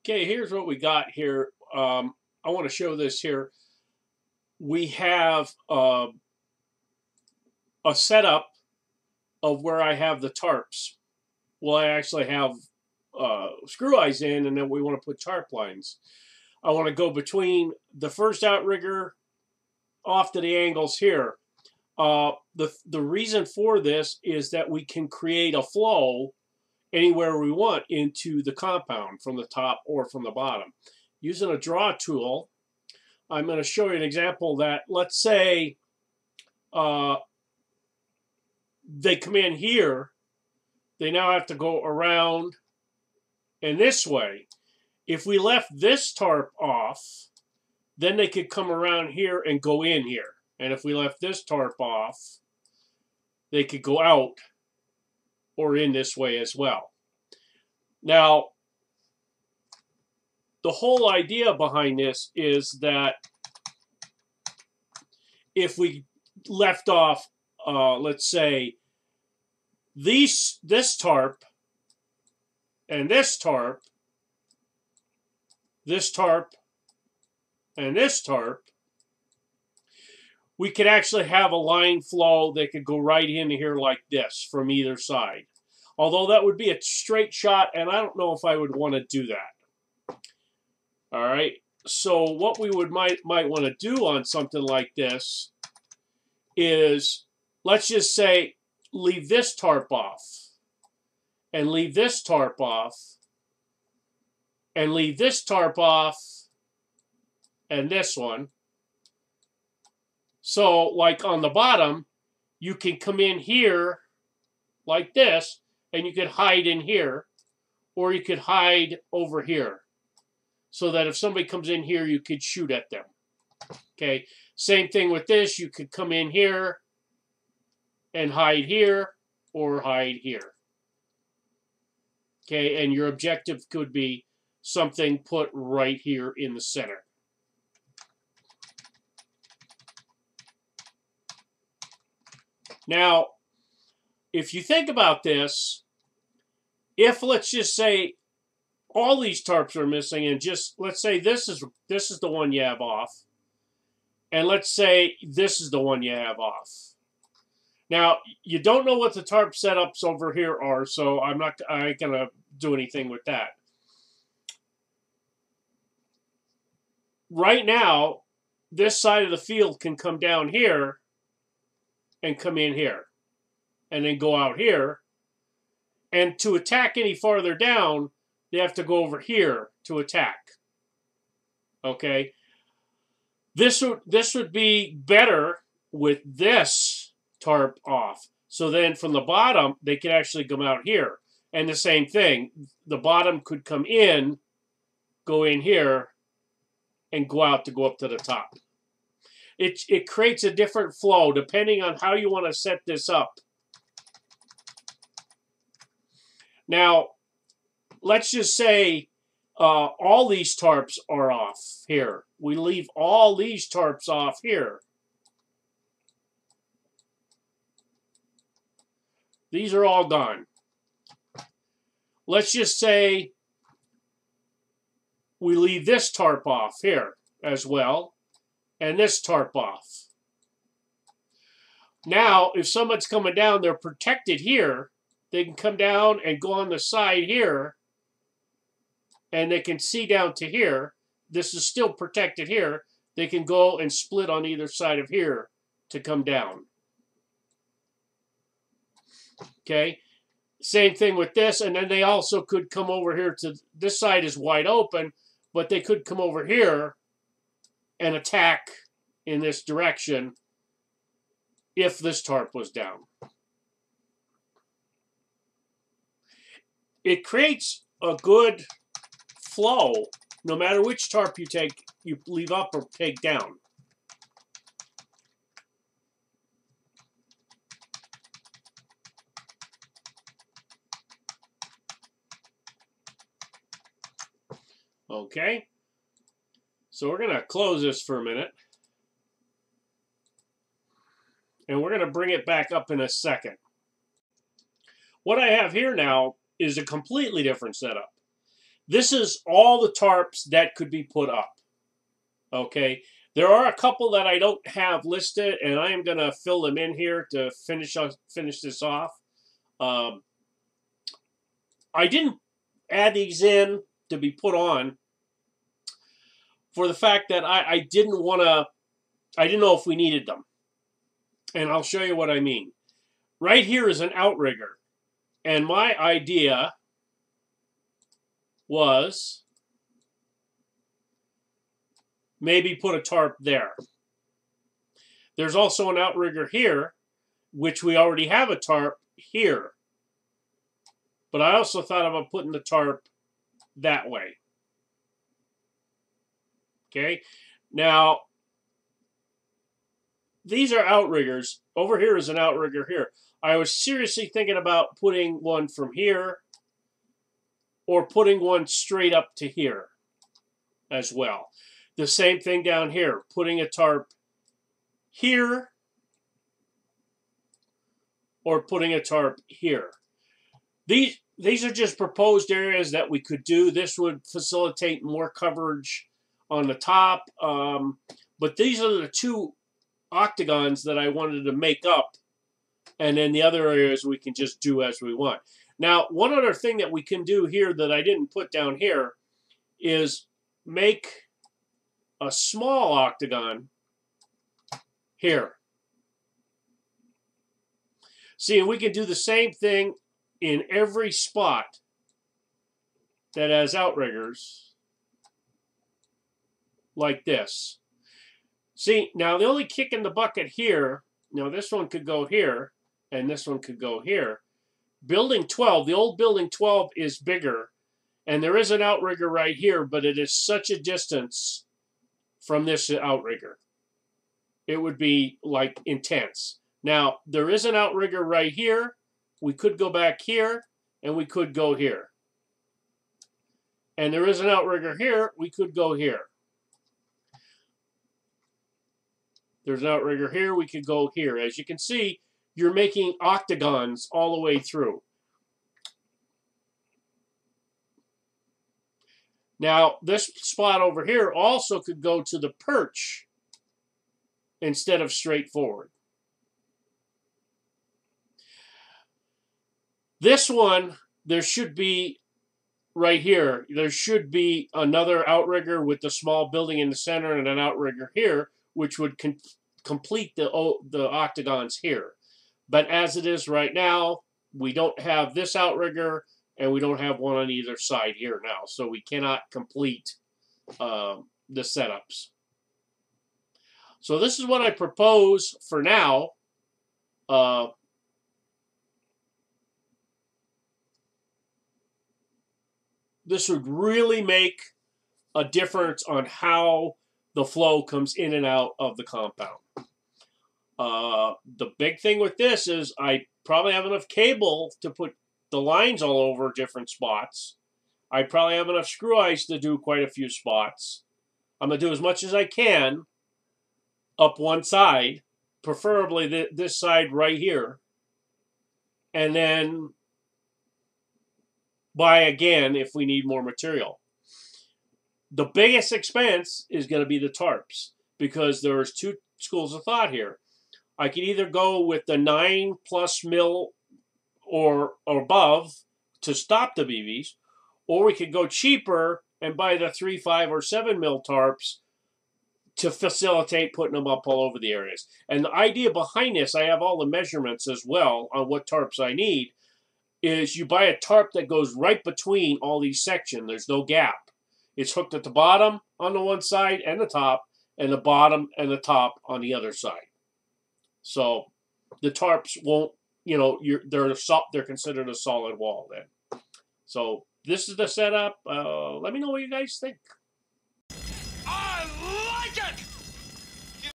Okay, here's what we got here. I want to show this here. We have a setup of where I have the tarps. Well, I actually have screw eyes in, and then we want to put tarp lines. I want to go between the first outrigger off to the angles here. The reason for this is that we can create a flow anywhere we want into the compound from the top or from the bottom. Using a draw tool, I'm going to show you an example that, let's say they come in here, they now have to go around and this way. If we left this tarp off, then they could come around here and go in here. And if we left this tarp off, they could go out or in this way as well. Now, the whole idea behind this is that if we left off, let's say, this tarp and this tarp, this tarp and this tarp, we could actually have a line flow that could go right into here like this from either side. Although that would be a straight shot, and I don't know if I would want to do that. All right, so what we might want to do on something like this is, let's just say, leave this tarp off, and leave this tarp off, and leave this tarp off, and this one. So, like on the bottom, you can come in here like this, and you could hide in here, or you could hide over here, so that if somebody comes in here, you could shoot at them. Okay, same thing with this. You could come in here and hide here, or hide here. Okay, and your objective could be something put right here in the center. Now, if you think about this, if, let's just say, all these tarps are missing, and just, let's say this is the one you have off, and let's say this is the one you have off. Now, you don't know what the tarp setups over here are, so I ain't gonna do anything with that. Right now, this side of the field can come down here and come in here, and then go out here. And to attack any farther down, they have to go over here to attack. Okay? This would be better with this tarp off. So then from the bottom, they could actually come out here. And the same thing, the bottom could come in, go in here, and go out to go up to the top. It creates a different flow depending on how you want to set this up. Now, let's just say all these tarps are off here. We leave all these tarps off here. These are all gone. Let's just say we leave this tarp off here as well, and this tarp off. Now, if someone's coming down, they're protected here. They can come down and go on the side here, and they can see down to here. This is still protected here. They can go and split on either side of here to come down. Okay, same thing with this, and then they also could come over here to this side is wide open, but they could come over here and attack in this direction if this tarp was down. It creates a good flow no matter which tarp you leave up or take down. Okay, so we're going to close this for a minute, and we're going to bring it back up in a second. What I have here now is a completely different setup. This is all the tarps that could be put up. Okay, there are a couple that I don't have listed, and I am going to fill them in here to finish this off. I didn't add these in to be put on for the fact that I didn't know if we needed them. And I'll show you what I mean. Right here is an outrigger. And my idea was maybe put a tarp there. There's also an outrigger here, which we already have a tarp here. But I also thought about putting the tarp that way. Okay, now these are outriggers. Over here is an outrigger here. I was seriously thinking about putting one from here or putting one straight up to here as well. The same thing down here, putting a tarp here or putting a tarp here. These are just proposed areas that we could do. This would facilitate more coverage on the top. But these are the two octagons that I wanted to make up. And then the other areas we can just do as we want. Now, one other thing that we can do here that I didn't put down here is make a small octagon here. See, we can do the same thing in every spot that has outriggers like this. See, now the only kick in the bucket here, now this one could go here, and this one could go here. Building 12, the old Building 12 is bigger, and there is an outrigger right here, but it is such a distance from this outrigger. It would be, like, intense. Now, there is an outrigger right here. We could go back here, and we could go here. And there is an outrigger here. We could go here. There's an outrigger here. We could go here. As you can see, you're making octagons all the way through. Now, this spot over here also could go to the perch instead of straight forward. This one, there should be, right here, there should be another outrigger with the small building in the center and an outrigger here, which would complete the octagons here. But as it is right now, we don't have this outrigger, and we don't have one on either side here now. So we cannot complete the setups. So this is what I propose for now. This would really make a difference on how the flow comes in and out of the compound. The big thing with this is I probably have enough cable to put the lines all over different spots. I probably have enough screw eyes to do quite a few spots. I'm going to do as much as I can up one side, preferably this side right here, and then buy again if we need more material. The biggest expense is going to be the tarps, because there's two schools of thought here. I could either go with the 9+ mil or above to stop the BBs, or we could go cheaper and buy the 3, 5, or 7 mil tarps to facilitate putting them up all over the areas. And the idea behind this, I have all the measurements as well on what tarps I need, is you buy a tarp that goes right between all these sections. There's no gap. It's hooked at the bottom on the one side and the top, and the bottom and the top on the other side. So the tarps won't, you know, they're considered a solid wall then. So this is the setup. Let me know what you guys think.